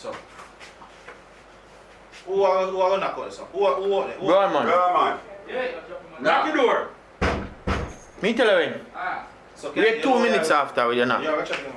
So. Who are knock out this? Who are there? Go on, man. Yeah. Knock the door. Me tell you when. So Wait 2 minutes after we do knock. Yeah, go check them.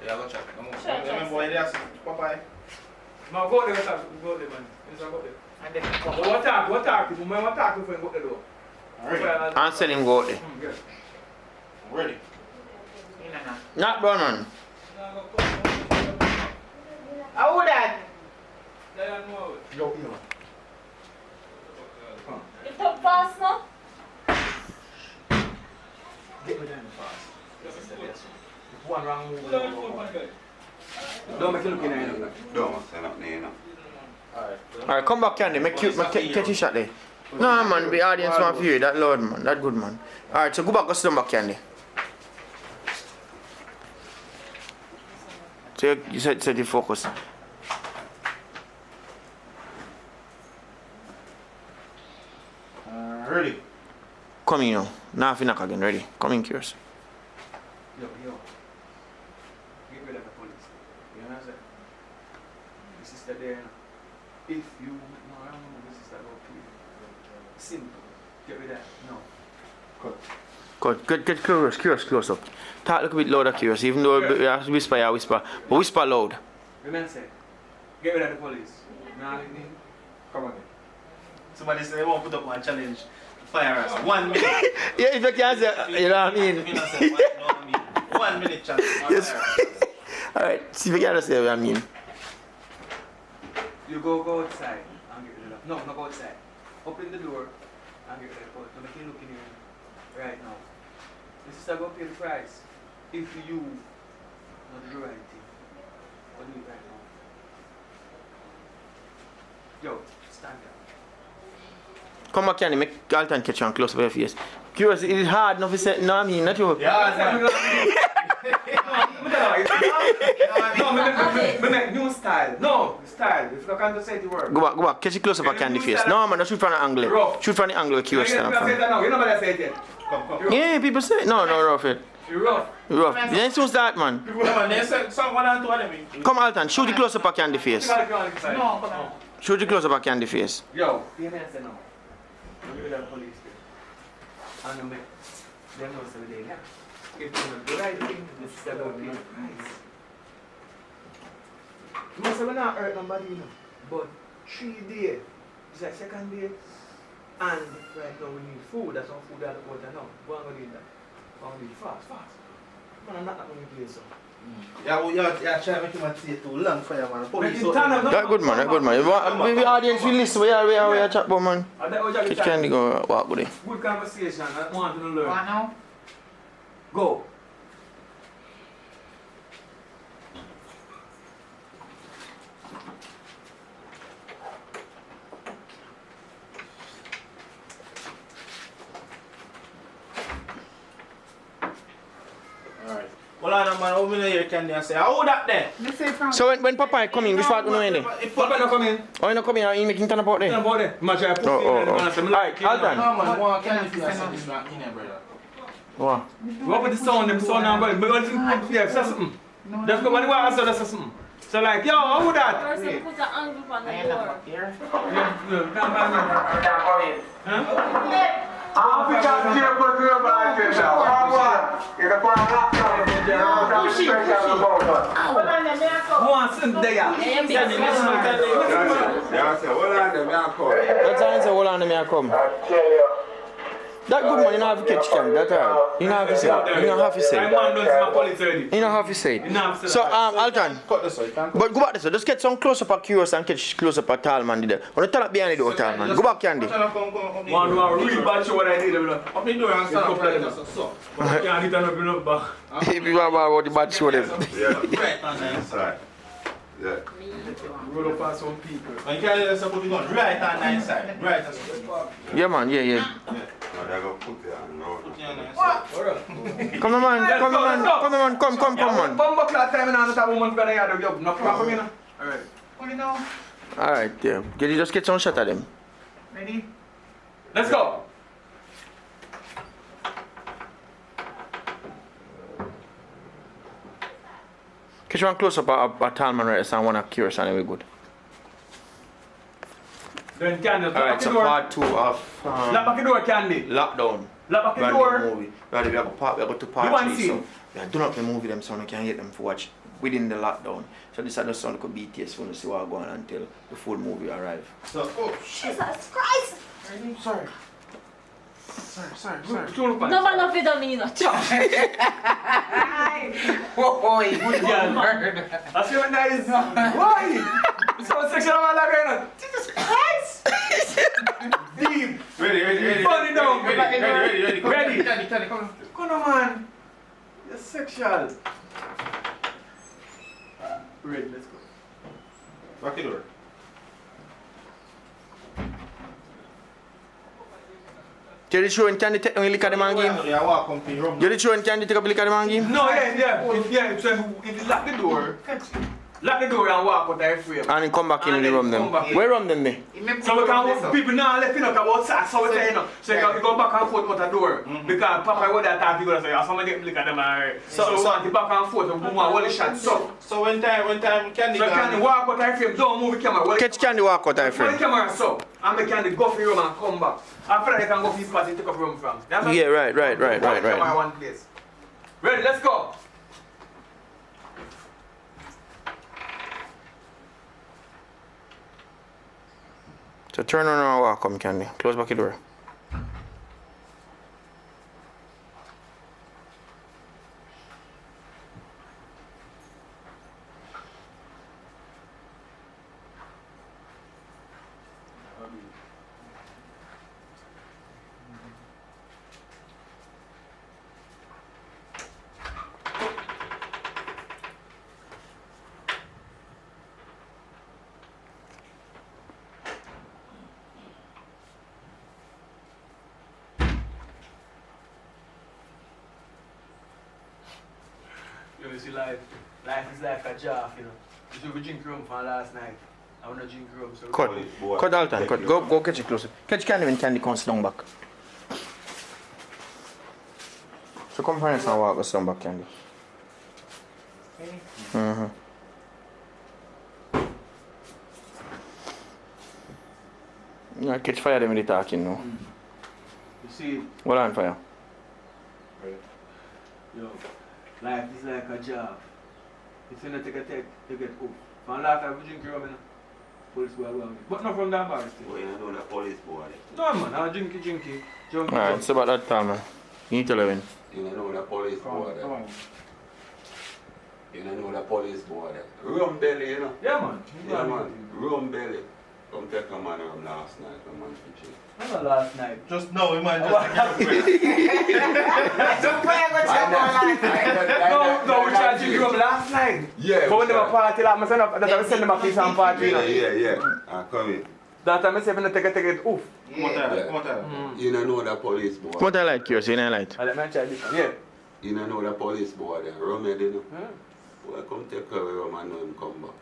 Yeah, go check them. Remember why they ask Popeye? No, go there, go there, man. Yes, I go there. And then what talk before you go the door. Ready? Answer him go out there. Yes. Ready? Knock down, man. How would that? Yo. You talk fast now? Get me down fast. One wrong move. Don't make you look in there. Don't stand up there, Alright, come back, Candy. Make catch a shot there. No, man, the audience want to hear you. That loud, man. That good, man. Alright, so go back, go sit down back, Candy. So you set the focus. Ready? Come in now. Now if you knock again, ready. Come in, curious. Yo. Get rid of the police. You understand? This is the day. If you no, I don't know this is the okay. Simple. Get rid of that. No. Good. Get curious, close up. Talk a little bit louder, curious. Even though you have to whisper. But whisper loud. Remember say, get rid of the police. Nah, come again. Somebody say they won't put up one challenge. Fire us. 1 minute. Yeah, if you can't say, you know what I mean? If you not say one, 1 minute challenge. Yes. Alright, see if you can't say what I mean. You go outside and get rid of no, not go outside. Open the door and get rid of the police. Don't make you look in here right now. This is about pay the price. If you not do the right thing. What do you right now? Yo, stand up. Come back, Candy. Make Alton catch you and close up your face. Curious, it is hard enough to say, no, I mean, not you. Yeah, No, make new style. No, style. If you can't say the word. Go back. Catch it close up at Candy face. No, man, shoot from the angle. Rough. Shoot from the angle where Curious stand up from. You nobody say it yet. Come. Yeah, people say, no, rough it. You're rough. Rough. Then soon start, man. Come on, they say some 1 and 2 of them. Come, Alton, shoot the close up at Candy face. You gotta go on inside. No, come on. Shoot the close up at Candy face. Yo, hear me and say no. You get the police there. And you make them know say they have. If you do the right thing, this is about paying the price. You must have not hurt nobody, you know. But 3 days, it's like 2nd day. And right now we need food. That's some food that I got now. Go and go do that. Go and do it fast. Man, I'm not going to play so. Yeah, try to make him stay too long for you, man. Police out Turn up, there. That good, man. Maybe audience will listen. We are chat about, man. Catch Candy go walk with it. Good conversation. I want to learn. One now? Go. Alright. Well, I know, man. Over here, Candy, and say, how that there? Me say from. So when Papa come in, which part you know in there? Papa not come in. Oh, you not come in, you making turn about Turn there? about there. Match I put Oh. in and say, Alright, Alton. No, man. One Candy, if you say this one in here, brother. What? What with the sound, them sound and but one thing yeah, say something. Just go when you want to say that's something. So like, yo, how would that? Person put the angle on the I am door. not here. Can't buy me. Huh? I'm because you're put to your back now. You're going to lock down the Who wants some there? Yeah, I said, well, I'm the man called. That's why I say, hold on, let me come. I tell you. That good man, you don't have to catch Candy, that's alright. You don't have to say. You don't have to My say. man done to my police already. You don't have to say. You don't have to say So, that. Alton. Cut this way, you can't cut. But go back this way. Just get some close up at Curious and catch close up at Tall man there. When you turn up behind the door, Tall man. Go back, Candy. One really bad show what I did. Up in the door and stand up like this, so. But I can't hit and up back. If you want about the bad show them. Yeah, Right on the that's right. Yeah. Roll up past some people. When you carry this up, put it on right on the inside. Right on the inside. Yeah, man. Yeah. No, they're going to put it on the road. Put it on the inside. Come on, man. Come, man. Bumbo clock time and all that woman gonna have the job. No problem, you know. Alright. What do you know? Alright, yeah. Just get some shot at them. Ready? Let's go. Catch one close up a Talman right and one of Curious and we good. Then Candy, lock Alright, the so door. part 2 of Lock back the door, Candy. Lockdown. Lock back the Brand door. new movie. Right, we go to part You want 3. see? So yeah, do not the movie them so we can get them to watch within the lockdown. So this is just sound like a BTS when you see what going on until the full movie arrive. So, oh shit. Jesus Christ! Sorry. Sorry. No man of vitamina. Ciao. Boy, Good girl. I see what that is. Why? It's so sexual about that right now. Jesus Christ! Deep. Ready. Funny down. Ready. Ready. Candy, come on. Come on, man. You're sexual. Ready, let's go. Back the door. You the show and Candy take a look at the man game? Yeah, walk come to your room. You the show and Candy take a look at the man game? No, yeah. So if you lock the door and walk out there frame. And then come back in And the then room them. come back. Where room them there? So we can people now left you know about sex, so we say you know. So you can go back and forth out the door. Because Papa would attack people and say, oh, somebody look at them and so we want the back and forth and boom and hold the shot. So when time Candy So can you walk out the frame, don't move the camera. Hold Catch Candy walk out of the frame. camera so and make Candy go for the room and come back. After that they can go for his party and take up room from. Yeah, right. Camera one place. Ready, let's go. So turn around and walk come Candy. Close back the door. You see life is like a jar, you know. You should drink rum from last night. I wanna drink rum so Cut. Cut all time. Cut. Go catch it closer. Catch Candy when Candy comes down back. So come find us and walk us down back, Candy. Mm-hmm. Yeah, catch fire them when they talking now. You see, Hold on fire. yo, life is like a job. If you not take a take, you get hooked. From last time we drink rum, you know, police will go on. But not from that bar still. Boy, you know the police boy. No man, I'll drinky. Alright, it's about that time, man. You need to live in. You know the police boy. Come on. You know the police boy. Rum belly, you know. Yeah man. Yeah, man. Rum belly. Come take a man rum last night, a man to chill. Not last night. Just no, we might just take a break. don't play with your life. No, we tried to drink rum last night. Yeah. But when they were party, like, I send up, that I send them a piece and party, you know. Yeah. I come in. That time I say, when I take it, oof. Come on, tell. You know the police boy. What I like yours, you know light. I let me try this one. Yeah. You know the police boy there. Rum head, you know. Hmm. Boy, come take care of rum and know him come back.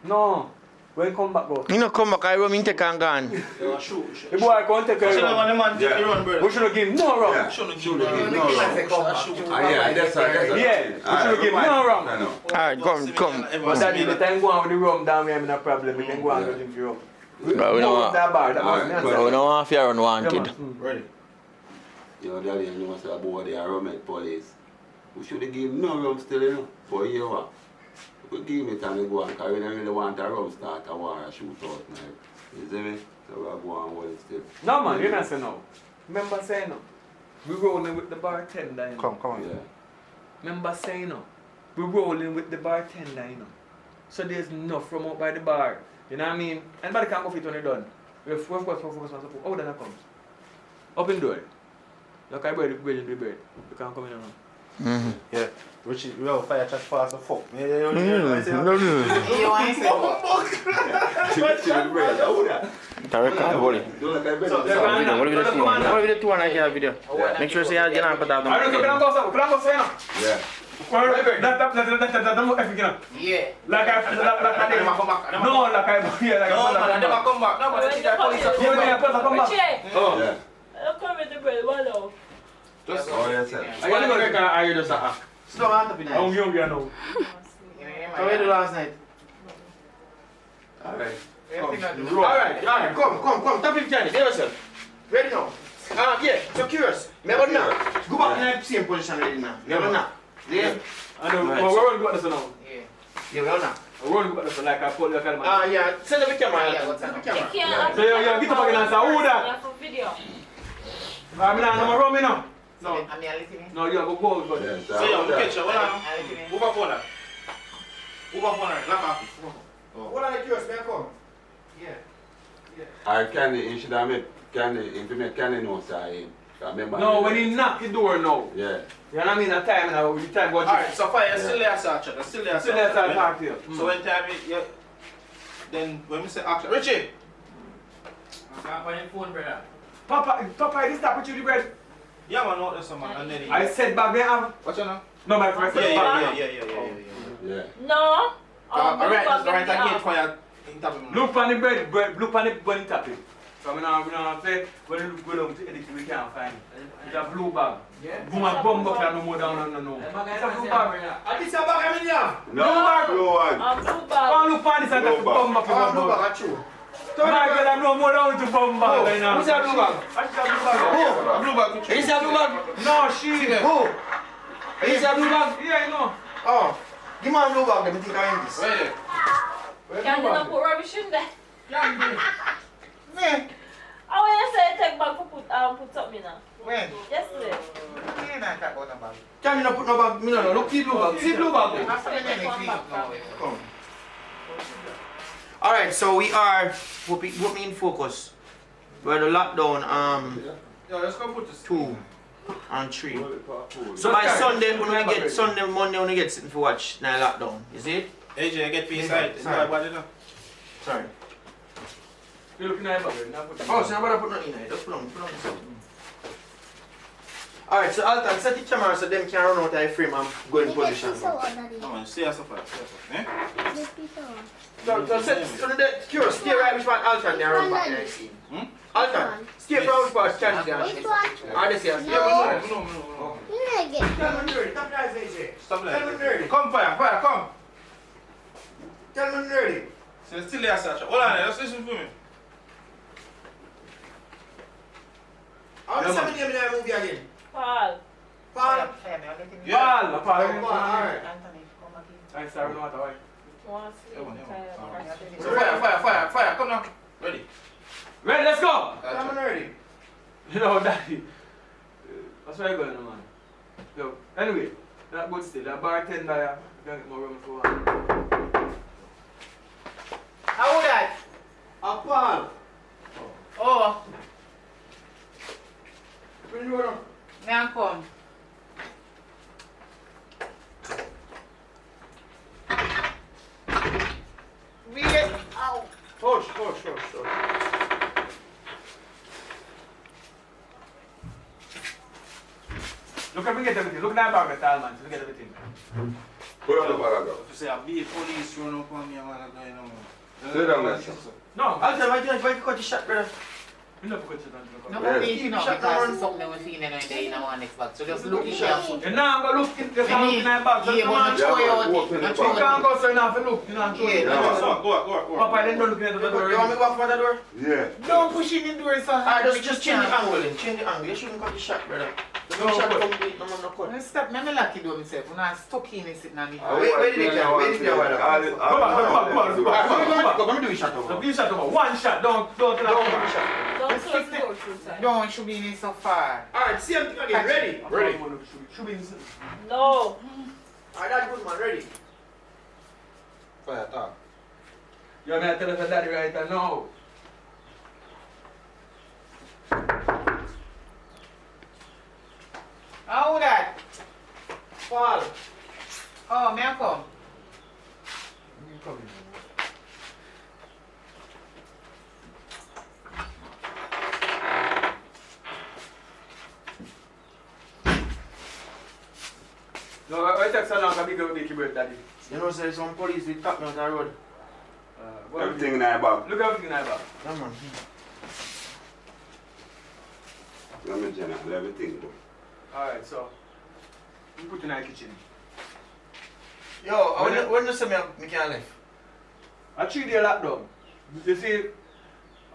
No. When come back, bro. You know come back, I room in take and gone. Yeah, shoot. The boy can't take care Should of have him. the man take Yeah. the run, brother. We should have given no rum. Yeah. Shouldn't Should give have him given no no rum. rum. Yeah, that's right. Yeah, we should have given no rum. Alright, come. But that the time go on with the rum down, we have no problem. We can go on and drink the rum. But we don't want- that bar, that was me Alright, answer. We don't want to fear unwanted. Yeah, man. Ready. You know, daddy, you know, say about the rum head police. We should have given no rum still, you know. But you what? We give me time to go on, because we don't really want a rum start a war, a shoot out now. You see me? So we go on with it still. No man, you not say no. Remember saying no. We rolling with the bartender, you know. Come on. Yeah. Remember saying no. We rolling with the bartender, you know. So there's enough from out by the bar. You know what I mean? Anybody can go fit when they're done. We focus. Oh, then it comes. Open door. Look, I bread the bread. You can't come in around. Mm-hmm. Yeah. Richie, we have fire chat fast as fuck. Yeah, You want to say The record, hold it. Don't let that bread. So, Video, what if the two one? What if the two one I hear video? Make sure say you don't put that I don't know, can I go say no? Yeah. That no effing, you know. yeah. Like I no, like I come back. No, but When the police Yeah, yeah, come back. Richie, Oh. Yeah. look come with the bread, wallow. Just Oh, yes, sir. I gotta go. I just Slow and happy How night. young you are now? How you do last night? Alright. Alright, come. Tap him, Johnny. Get yourself. Ready now. Yeah, so curious. Never now. Go back in the same position ready now. Never now. Yeah. I know, Right. but we're going to go to this now. Yeah, we are now. We're going to go to this like I told you, I can't Yeah, send the camera. Yeah, what's Send the up? camera. Yeah, So, yeah, get up again and say, who that? Yeah, for video. I'm not no rum, you know. No. I'm listening. No, you have to go. But Yes, So you catch you. Hold on. I'm listening. Move up on that. Move up on that. Lock off. What are the curious, man? Come. Yeah. I can you should have made can know say remember. no, when he knock the door now. Yeah. You know what I mean? That time now, you time watch Alright, so fire, still there, sir. Still there, Still there, sir. talk to you. So when time you, then when we say action, Richie. I'm on your phone, brother. Papa, this stop with you the bread. Yeah, man, not this man. And then I said back there. what's your name? No, my friend. Yeah. Yeah. No. Alright, that's right. Again, fire. Look on the bread, look on the bunny tapping. So we don't say when you look good to edit, we can't find it. It's a blue bag. Yeah. Boom and bomb up no more down no. It's a blue bag. I this about how many years? No, Blue no one. Blue bag. Come look on this and Blue take bag. bomb up. Blue bag, that's true. My girl, I no more down to bomb bag right now. Who's that blue bag? What's that blue bag? Blue bag. Is that blue bag? No, she. Who? Is that blue bag? Yeah, I know. Oh. Give me a blue bag, let me think I am this. Wait there. Can you not put rubbish in there? Man. I want you to say take bag for put something in. When? Yesterday. You not talk about the bag. Can you not put no bag? Me no, look, see blue bag. See blue bag. After the next week, no. Come. Alright, so we are put me in focus. We're the lockdown Yeah, let's go put this. 2 and 3. So by Sunday Monday when we get something to watch now lockdown. You see it? AJ, get peace side. Sorry. You looking at it? Oh, so nobody put nothing in it. Just put on something. Alright, so Alton, set the camera so them can run out of the frame and go in position. Come on, see us up. Eh? So the curious, stay right which one Alton they run back there. Alton, stay from which part Chance there. Are they here? No. Tell me nerdy, stop that AJ. Stop Tell me there. nerdy. Come, fire, come. Tell me nerdy. So still there, Sasha. Hold on, let's listen to me. How many seven name in that movie again? Paul. Paul? Yeah. Paul. Alright. Anthony, come back in. I sorry, no matter what. You want to sleep? Tired. So fire. Come now. Ready. Ready, let's go! Tell me nerdy. You know, daddy. That's where I going, man. Yo, anyway, that good still. That bartender, you can get more room for one. How old that? Paul. Oh, Bring the door. me and come. Really? Ow. Hush. Look at me get everything. Look at that bag of towel, man. So get everything. Put on the bag up. If you say a big police run up on me, I'm not going on. Sit down there. No, Alton, why you cut the shot, brother? you know because you No, don't but Yes. you know, because it's something we see in the one next bag. So just look careful. You know, I'm going to look in the We bag. need- in that bag. yeah, but not throw you out. Open the Not bag. throw You you can't out. go so you don't have to look. You know, I'm Yeah. showing Yeah. Go. Papa, then don't look at the door. You want me to go up for the door? Yeah. Don't push in the door so hard. Alright, just change the angle then. Change the angle. You shouldn't cut the shot, brother. The shot complete, no man no cut. Stop, me lucky do myself. When I'm stuck in it sitting on the Wait, did they come? Where did they come? Go back. Go, let me do a shot over. So, you shot over. One shot. Don't Don't give me a shot. Don't close the door too tight. Don't should be in it so far. Alright, same thing again. Ready? Should be No. Alright, that's good, man. Ready? Fire, talk. You're going to tell us that daddy right now. How old that? Paul. Oh, may I come? No, I take so long to make your birth, daddy. You know, say some police will tap me on the road. Everything in that bag. Look everything in that bag. Yeah, man. Let me general everything. Alright, so you put in the kitchen. Yo, when you say me can't leave? A 3-day lockdown. You see,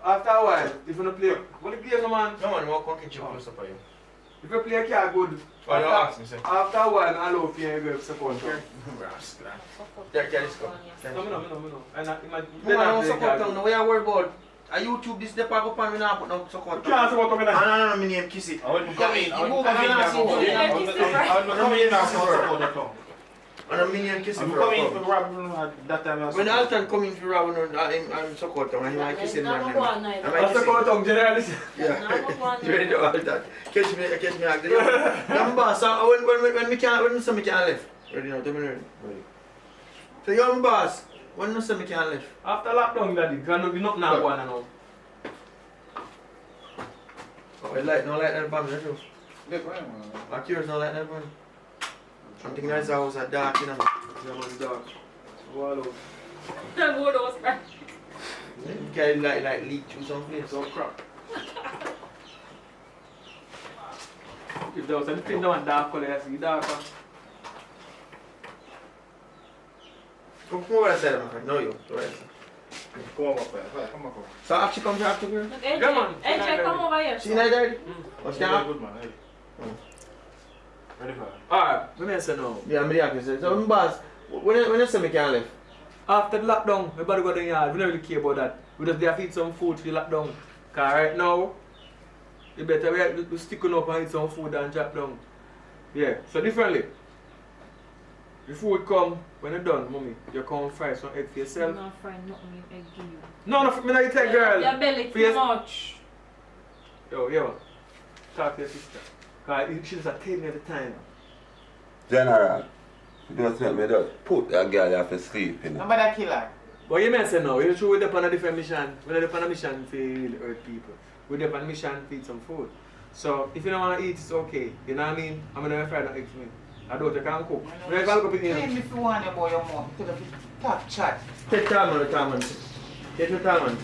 after a while, if you don't play, what you play, no man? No man, I can't catch you close up for you. If you play a car good, Oh, you ask me, sir. after a while, I allow for you to support. Okay. Yeah, let's go. No. And No, I don't support them. No, we are worried about. I YouTube this depart up and we not put no support. You can't support me now. No, my name Kissy. I wouldn't come in. I You wouldn't move come in. on, I I see wouldn't you. come in. I support the club. And I'm minion Kissy. I'm coming for Rob that time. When Alton come in for Rob, I'm support them. I'm kissing man. I support them, generally. Yeah. You ready to all that? Catch me again. I'm boss. When we can't, when some can't live. Ready now, 10 minutes. So you're my boss. When no some can't live. After lockdown, daddy, can be not now one and all. Oh, I like that bomb, that's true. I'm curious, no like that bomb. I'm thinking that's house at dark, you know. Yeah, man, dark. Wall out. The wood was right. You can like leak through some place. So crap. If there was anything down dark color, I see darker. Come over that side, my friend. No, you. Go right. Come on, come on. So actually come to here. Look, AJ, Yeah, man. AJ, come over here. See that daddy? What's that? Good man. Ready for it? Alright, let me say no. Yeah, I'm reacting. So my boss, when you say me can't live? After the lockdown, we better go to the yard. We don't really care about that. We just there feed some food for the lockdown. Because right now, you better we stick up and eat some food and chop down. Yeah, so differently. The food come when you're done, mommy. You come fry some egg for yourself. I'm not frying nothing with egg give you. No, me not eat egg, girl. Your belly For your- too much. Yo. Talk to your sister. Because she's a taking at the time. General, you just make me just put that girl have to sleep, you know. Nobody kill her. But you may say no, we're sure we're on a different mission. We're on a mission to really hurt people. We're on a mission to eat some food. So if you don't want to eat, it's okay. You know what I mean? I'm going to fry no eggs for me. I don't think I can cook. I'm going to cook it Tell in. me if you want about your mouth. Tell me talk chat. Take time on the time man. Take your time man.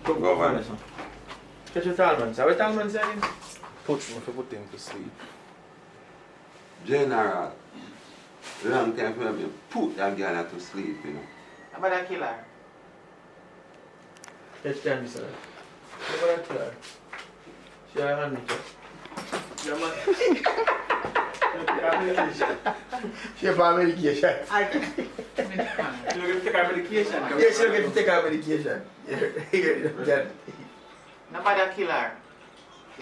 Go find us. Take your time man. What time man saying? Put him to sleep. General, long time for me put that girl to sleep, you know. Nobody kill her. Take time, sir. Nobody kill her. She a hand me. Yeah, man. She have medication. She's going to take her medication. Yeah, she'll get to take her medication. Yeah. Nobody kill her.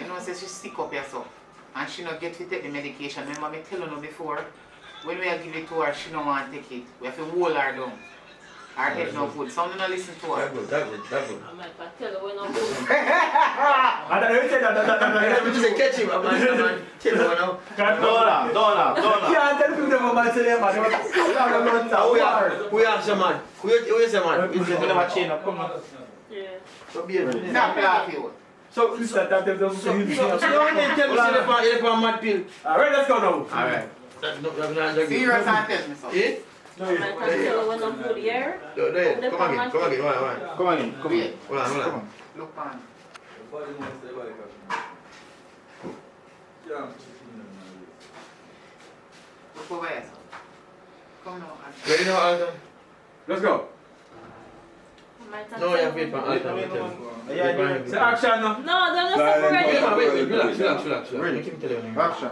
You know, say she sick up herself. And she not get to take the medication. Remember me tell you before, when we give it to her, she don't want to take it. We have to hold her down. Her head no good. So I'm not listen to her. That good. I'm like, I tell you when I'm good. I don't say that. You say catch him, man. Tell you now. Don't. Can't tell people about my city, man. Who you ask your man? Who you say man? You never chain up. Come on. Yeah. So be it. Stop laughing. So, sister, tell them So you want to tell me you're a mad pill? Alright, let's go now. Alright. Serious and tell me so. Eh? No, I'm like, I tell you when I'm good here. Come again. Come on in. Wait. Hold on. Look on. Look over here. Come now. Ready now, Alton? let's go. No, you have to wait for Alton. Say action now. No, they're not separated. Wait, relax. Ready? Keep telling you. Action.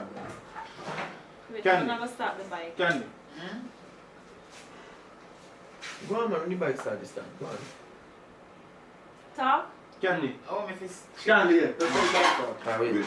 Wait, Can- I'm never start the bike. Candy. Go on, man. When the bike start this time. Go on. Talk. Candy. Oh, me fist. Candy, yeah. Wait.